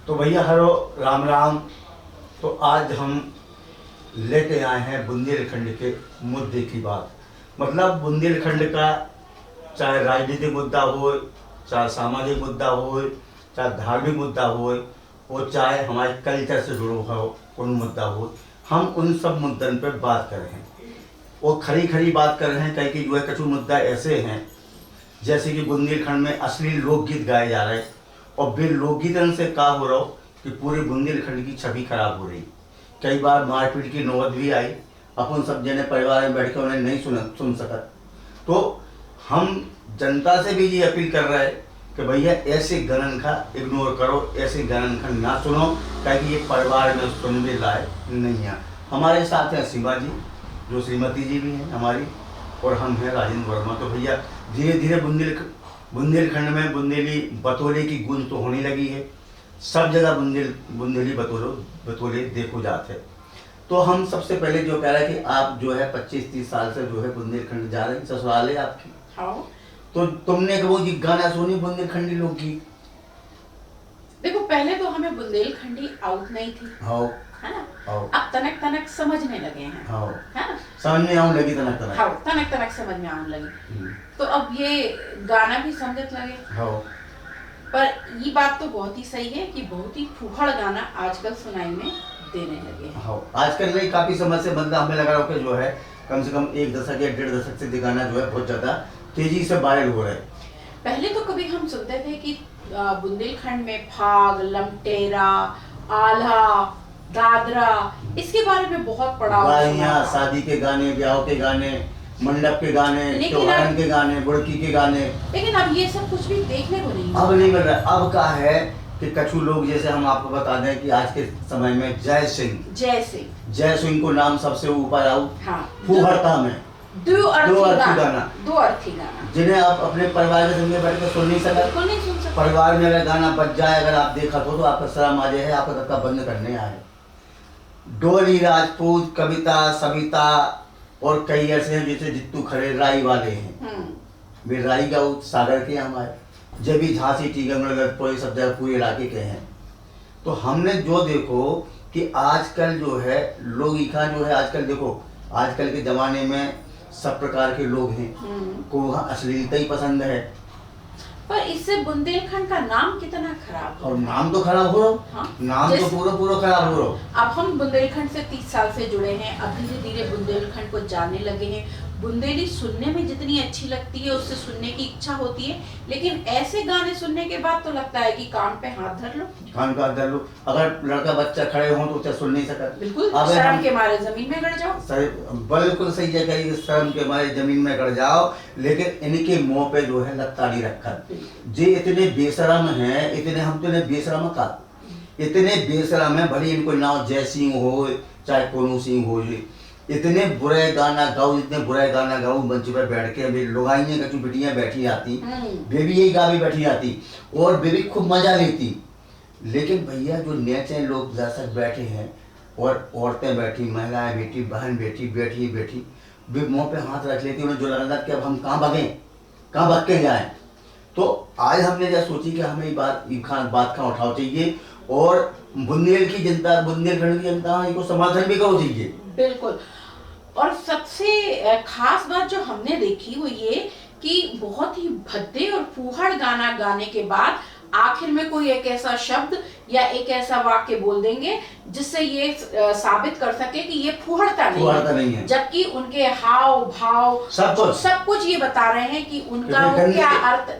तो भैया हरो राम राम। तो आज हम लेके आए हैं बुंदेलखंड के मुद्दे की बात। मतलब बुंदेलखंड का चाहे राजनीतिक मुद्दा हो, चाहे सामाजिक मुद्दा हो, चाहे धार्मिक मुद्दा हो, और चाहे हमारे कल्चर से जुड़ा हो कोई मुद्दा हो, हम उन सब मुद्दों पर बात कर रहे हैं। और खरी खरी बात कर रहे हैं, कई जो है कछु मुद्दा ऐसे हैं जैसे कि बुंदेलखंड में अश्लील लोकगीत गाए जा रहे हैं, और बिन लोकगीतन से क्या हो रहा हो कि पूरे बुंदेलखंड की छवि खराब हो रही। कई बार मारपीट की नौबत भी आई, अपन सब जने परिवार में बैठ के उन्हें नहीं सुन सकत। तो हम जनता से भी ये अपील कर रहे हैं कि भैया ऐसे गानन का इग्नोर करो, ऐसे गानन का ना सुनो, ताकि ये परिवार में सुनने लायक नहीं है। हमारे साथ हैं सीमा जी, जो श्रीमती जी भी हैं हमारी, और हम हैं राजेंद्र वर्मा। तो भैया धीरे धीरे बुंदेलखंड में बुंदेली बतौले की गूंज तो होने लगी है। सब जगह बुंदेली बतौले देखो जाते हैं। तो हम सबसे पहले जो कह रहे हैं कि आप जो है 25-30 साल से जो है बुंदेलखंड जा रहे हैं, ससुराल है आपकी। हाँ। तो तुमने वो जी गाना सुनी बुंदेलखंडी लोकगीत? देखो पहले तो हमें बुंदेलखंडी आउट नहीं थी, हाँ है ना। हाँ अब तनक तनक समझने लगे हैं, हाँ, है ना। समझ में आने लगी तनक तनक। हाँ, तनक तनक समझ में आने लगी। तो अब ये गाना भी समझत लगे। हाँ। पर ये बात तो बहुत ही सही है कि बहुत ही फूहड़ गाना आजकल सुनाई में देने लगे हैं। हाँ, आजकल नहीं, काफी समय से मतलब हमें लगा कि जो है कम से कम 1 दशक या 1.5 दशक से गाना जो है बहुत ज्यादा तेजी से वायरल हो रहा है। पहले तो कभी हम सुनते थे कि बुंदेलखंड में फाग, लमटेरा, आल्हा, दादरा, इसके बारे में बहुत पढ़ा गालियाँ, शादी के गाने, ब्याह के गाने, मंडप के गाने, त्योहार के गाने, बुड़की के गाने। लेकिन अब ये सब कुछ भी देखने को नहीं अब नहीं मिल रहा। अब क्या है कि कछु लोग, जैसे हम आपको बता दें कि आज के समय में जय सिंह को नाम सबसे ऊपर आऊ। हाँ, फूहड़ता में दो अर्थी गाना जिन्हें आप अपने परिवार के संग बैठ कर सुन नहीं सकते। बिल्कुल नहीं सुन सकते। परिवार में अगर गाना बज जाए, अगर आप देखा तो आपका शर्म आ जाए, आपका धक्का बंद करने आए। डोली राजपूत, कविता, सविता और कई ऐसे हैं जैसे जित्तू खड़े राई वाले हैं। वे राई का सागर के हमारे, जब भी झांसी, टीकमगढ़, सब जगह पूरे इलाके के हैं। तो हमने जो देखो कि आजकल जो है लोग जो है, आजकल देखो आजकल के जमाने में सब प्रकार के लोग हैं, को वहाँ अश्लीलता ही पसंद है। पर इससे बुंदेलखंड का नाम कितना खराब हो। और नाम तो खराब हो रहा। हाँ? नाम तो पूरा खराब हो रहा। अब हम बुंदेलखंड से 30 साल से जुड़े हैं, अब धीरे धीरे बुंदेलखंड को जानने लगे हैं। बुंदेली सुनने में जितनी अच्छी लगती है, उससे सुनने की इच्छा होती है, लेकिन ऐसे गाने सुनने के बाद तो लगता है कि कान पे हाथ धर लो। कान पे हाथ धर लो। अगर लड़का बच्चा खड़े हो तो उसे सुन नहीं सकता। बिल्कुल, शर्म के मारे जमीन में गड़ जाओ। बिल्कुल सही जगह, शर्म के मारे जमीन में गड़ जाओ। लेकिन इनके मुंह पे जो है लत्ताड़ी रखा। जे इतने बेशरम हैं, इतने हम तो बेशरम का, इतने बेशरम है। भले इनको नाम जय सिंह हो चाहे कोनू सिंह हो, इतने बुरे गाना गाओ, इतने बुरे गाना गाओ, मंच पर बैठ के अभी लुगाइयाँ कछु बिटियाँ बैठी आती, बेबी यही गा भी बैठी आती और बेबी खूब मजा लेती। लेकिन भैया जो नेचे लोग दर्शक बैठे हैं और औरतें बैठी, महिलाएं बैठी, बहन बैठी, वे मुँह पे हाथ रख लेती, उन्हें जो लगा कि अब हम कहाँ भाग के जाएं। तो आज हमने जब सोची कि हमें बात का उठाव चाहिए और बुंदेलखंड की जनता इनको समर्थन भी करो चाहिए। बिल्कुल। और सबसे खास बात जो हमने देखी वो ये कि बहुत ही भद्दे और फूहड़ गाना गाने के बाद आखिर में कोई एक ऐसा शब्द या एक ऐसा वाक्य बोल देंगे जिससे ये साबित कर सके कि ये फूहड़ता नहीं है। जबकि उनके हाव भाव सब कुछ ये बता रहे हैं कि उनका वो क्या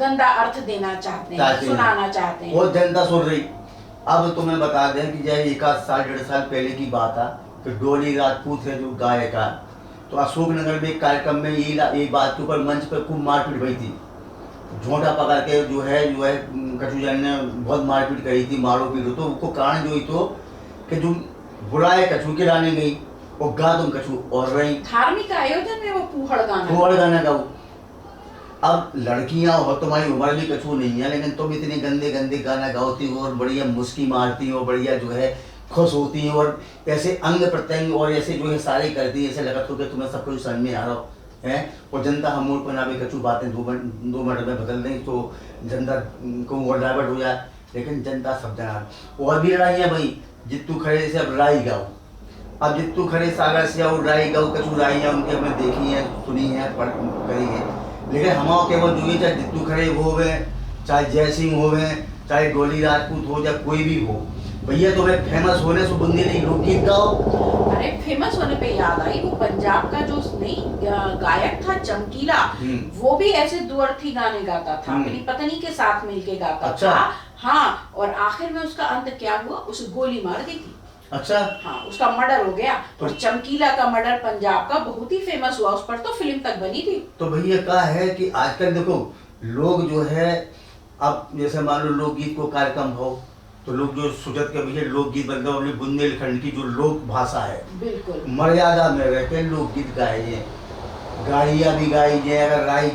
गंदा अर्थ देना चाहते हैं, सुनाना चाहते हैं। वो जनता सुन रही। अब तुम्हें बता दें कि जब 1 साल 1.5 साल पहले की बात है कि डोली राजपूत है जो गायक है, तो अशोकनगर में एक कार्यक्रम में ये बात के ऊपर मंच पर खूब मारपीट हुई थी। झोंटा पकड़ के जो है कछु जन ने बहुत मारपीट करी थी, मारो पीटो। तो उसको कारण जो ही तो कि जो बुराए कछु के लाने गई और गा तुम कछु और रही। धार्मिक आयोजन में वो फूहड़ गाना गाओ। अब लड़कियां हो, तुम्हारी उम्र भी कछु नहीं है, लेकिन तुम इतने गंदे गाना गाती हो और बढ़िया मुस्की मारती हो, बढ़िया जो है खुश होती हैं और ऐसे अंग प्रत्यंग और ऐसे जो है सारे करती है, ऐसे लगता हो कि तुम्हें सब कुछ समझ में आ रहा है। और जनता हम पर ना भी कछु बातें 2 मिनट में बदल दें तो जनता को वो डाइवर्ट हो जाए लेकिन जनता सब जना। और भी लड़ाई है भाई, जितू खड़े से अब राई गाँव, अब जितू खड़े सागर से और राई गाँव कचू राई है उनकी हमने देखी है, सुनी है, पढ़ करी है। लेकिन हमारे केवल जो ये चाहे जितू खड़े हो गए, चाहे जय सिंह हो गए, चाहे डोली राजपूत हो, या कोई भी हो, भैया तुम्हें फेमस होने से बुंदेली लोकगीत गाओ। अरे फेमस होने पे याद आई, वो पंजाब का जो नहीं गायक था चमकीला, वो भी ऐसे दुअर्थी गाने गाता था, अपनी पत्नी के साथ मिलके गाता अच्छा। था। हाँ, और आखिर में उसका अंत क्या हुआ, उसे गोली मार दी थी। अच्छा। हाँ, उसका मर्डर हो गया। और चमकीला का मर्डर पंजाब का बहुत ही फेमस हुआ, उस पर तो फिल्म तक बनी थी। तो भैया क्या है कि आजकल देखो लोग जो है, अब जैसे मान लो लोकगीत को कार्यक्रम हो, तो लोग जो सुजत के भैया लोकगीत मतलब अपनी बुंदेलखंड की जो लोक भाषा है, बिल्कुल मर्यादा में रह के लोकगीत गाए जाए, गाड़ियाँ भी गाई जाए, अगर राई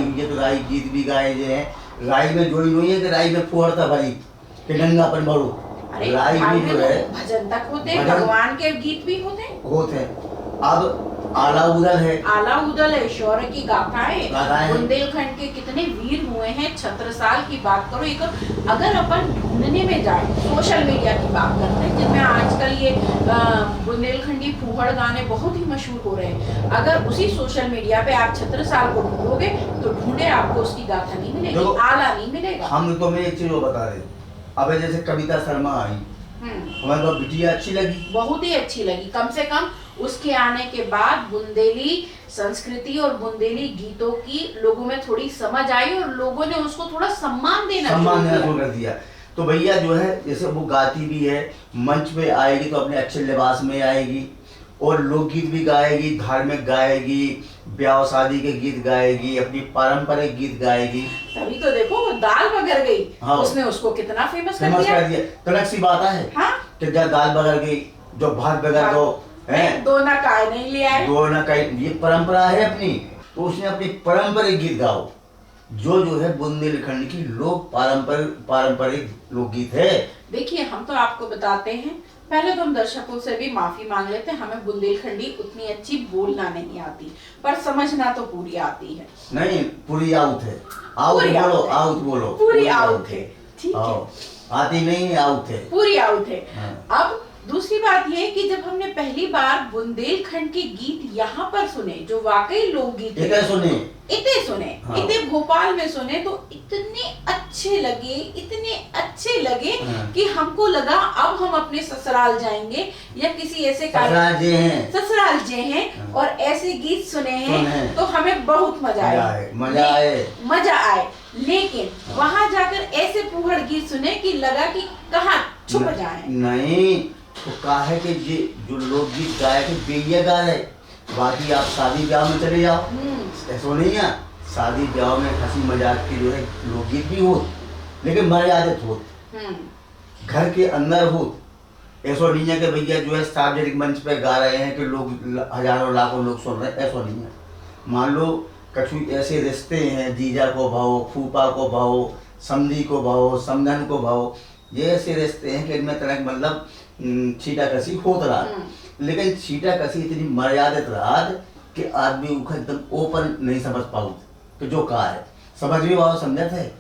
हुई है तो राई गीत भी गाए जाए। राई में जोड़ी नहीं है कि राई में फुहरता भरी कि नंगा अपन भरो, राई भी जो है भजन तक होते हैं, भगवान के गीत भी होते हैं। अब आला उदल है, शौर्य की गाथाएं, बुंदेलखंड के कितने वीर हुए हैं। छत्रसाल की बात करो, एक अगर अपन ढूंढने में जाए, सोशल मीडिया की बात करते हैं जिनमें आजकल ये बुंदेलखंडी फूहड़ गाने बहुत ही मशहूर हो रहे हैं, अगर उसी सोशल मीडिया पे आप छत्रसाल को ढूंढोगे तो ढूंढे आपको उसकी गाथा नहीं मिलेगी, आला नहीं मिलेगा। हम तो मैं एक चीज बता रहे, अब जैसे कविता शर्मा आई, हमारे को बिटिया अच्छी लगी, बहुत ही अच्छी लगी। कम से कम उसके आने के बाद बुंदेली संस्कृति और बुंदेली गीतों की लोगों में थोड़ी समझ आई और लोगों ने उसको थोड़ा सम्मान देना शुरू कर दिया। तो भैया जो है जैसे वो गाती भी है, मंच पे आएगी तो अपने अच्छे लिबास में आएगी, और लोकगीत भी गाएगी, धार्मिक गाएगी, ब्याह शादी के गीत गाएगी, अपनी पारंपरिक गीत गाएगी। तभी तो देखो वो दाल बगर गई, हाँ, उसने उसको कितना फेमस कर दिया। तनक सी बात है। हाँ? कि दाल बगर गई, जो भात बगर दो है, दो ना काय नहीं ले आए, दो ना काय, ये परंपरा है अपनी। तो उसने अपनी पारंपरिक गीत गाओ, जो है बुंदेलखंड की लोक पारंपरिक लोकगीत है। देखिए हम तो आपको बताते हैं, पहले तो हम दर्शकों से भी माफी मांग लेते हैं, हमें बुंदेलखंडी उतनी अच्छी बोलना नहीं आती, पर समझना तो पूरी आती है। नहीं, पूरी आउट है, आउट बोलो, पूरी आउट है, ठीक है, आती नहीं, आउट है, पूरी आउट है। अब दूसरी बात यह है कि जब हमने पहली बार बुंदेलखंड के गीत यहाँ पर सुने, जो वाकई लोकगीत इतने सुने, इतने भोपाल में सुने, तो इतने अच्छे लगे कि हमको लगा अब हम अपने ससुराल जाएंगे या किसी ऐसे ससुराल जे हैं और ऐसे गीत सुने हैं तो हमें बहुत मजा आए। लेकिन वहाँ जाकर ऐसे फूहड़ गीत सुने कि लगा कि कहाँ छुप जाए। नहीं तो कहा है कि ये जो लोकगीत गाए थे बेइया गा रहे, बाकी आप शादी ब्याह में चले जाओ, ऐसा नहीं है। शादी ब्याह में हंसी मजाक की जो है लोकगीत भी हो, लेकिन मर्यादित हो, घर के अंदर हो। ऐसा नहीं है कि भैया जो है सार्वजनिक मंच पे गा रहे हैं कि लोग हजारों लाखों लोग सुन रहे हैं, ऐसा नहीं है। मान लो कछु ऐसे रिश्ते हैं, जीजा को भाओ, फूफा को भाओ, समधी को भाओ, समधन को भाओ, ये ऐसे रिश्ते हैं कि इनमें तरह मतलब छीटा कसी होत रहा, लेकिन छीटा कसी इतनी मर्यादित रहा कि आदमी उनको एकदम ओपन नहीं समझ पाऊ कि जो कहा है, समझ भी पाओ, समझे थे।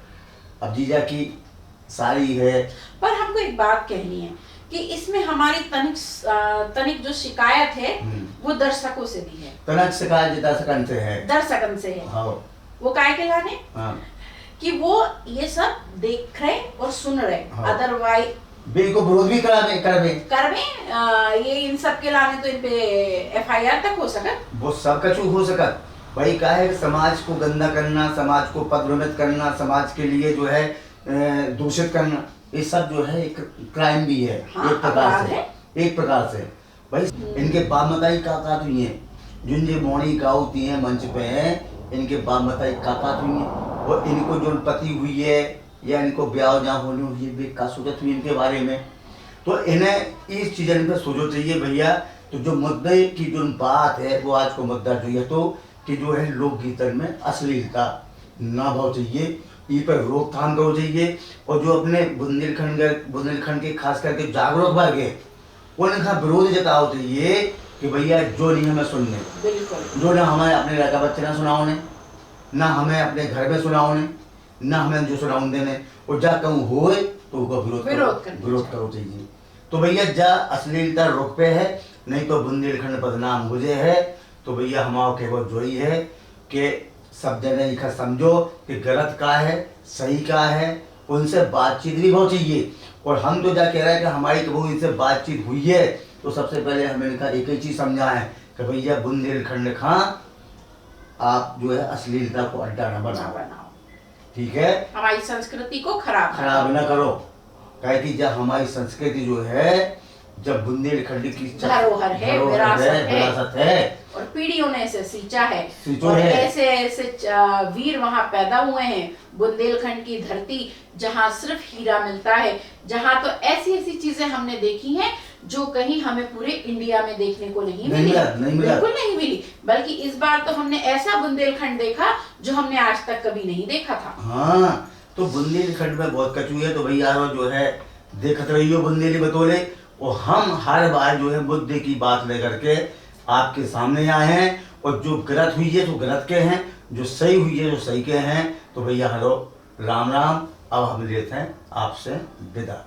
अब जीजा की सारी है, पर हमको एक बात कहनी है कि इसमें हमारी तनिक जो शिकायत है वो दर्शकों से भी है। तनिक शिकायत दर्शकन से है। हाँ। वो काय के लाने? हाँ। कि वो ये सब देख रहे और सुन रहे, हाँ। अदरवाइज बिल को विरोध भी करवे ये इन सब के लाने तो इन पे FIR तक हो सकत, वो सब कछु हो सकत। भाई क्या है, समाज को गंदा करना, समाज को पदभ्रमित करना, समाज के लिए जो है दूषित करना, ये सब जो है एक क्राइम भी है। हाँ, एक प्रकार से भाई इनके बाप मताई का हुई है, जिन जो मोड़ी गाती है मंच पे है, इनके बाप मताई का हुई है, और इनको जो पति हुई है या इनको ब्याह जहाँ होनी हुई है का सोचत हुई इनके बारे में, तो इन्हें इस चीज़ पर सोचो चाहिए भैया। तो जो मुद्दे की जो बात है वो आज को मुद्दा जो है तो कि जो है लोकगीतन में अश्लीलता ना भाव चाहिए, ई पर रोकथाम करो चाहिए, और जो अपने बुंदेलखंड के खास करके जागरूक वर्ग है उनका विरोध जताओ चाहिए कि भैया जो नहीं हमें सुनने, जो ना हमें अपने लड़का बच्चे ना सुनाओ ने, ना हमें अपने घर में सुनाओ ने, ना हमें जो सुनाओ देने, और जा कहूँ होए तो उसका विरोध करना विरोध करो चाहिए। तो भैया जा अश्लीलता रोक पे है, नहीं तो बुंदेलखंड बदनाम हो जाए है। तो भैया हमारा केवल जो ही है कि सब जने लिखा समझो कि गलत का है सही का है, उनसे बातचीत भी हो चाहिए। और हम तो जा कह रहे हैं कि हमारी कभी इनसे बातचीत हुई है तो सबसे पहले हमें इनका एक ही चीज़ समझा है कि भैया बुंदेलखंड खां आप जो है अश्लीलता को अड्डा न बनाओ, ठीक है, हमारी संस्कृति को खराब न करो। कहे कि जब हमारी संस्कृति जो है, जब बुंदेलखंड की धरोहर है, विरासत है और पीढ़ियों ने इसे सींचा है सींचो और है। ऐसे ऐसे वीर वहां पैदा हुए हैं। बुंदेलखंड की धरती जहां सिर्फ हीरा मिलता है, जहां तो ऐसी ऐसी चीजें हमने देखी हैं जो कहीं हमें पूरे इंडिया में देखने को नहीं मिली, बिल्कुल नहीं मिली। बल्कि इस बार तो हमने ऐसा बुंदेलखंड देखा जो हमने आज तक कभी नहीं देखा था। हाँ, तो बुंदेलखंड में बहुत कचू है। तो भैया जो है देखते रहिए बुंदेली बतौले, और हम हर बार जो है मुद्दे की बात लेकर के आपके सामने आए हैं। और जो गलत हुई है तो गलत के हैं, जो सही हुई है जो सही के हैं। तो भैया हेलो राम राम। अब हम लेते हैं आपसे विदा।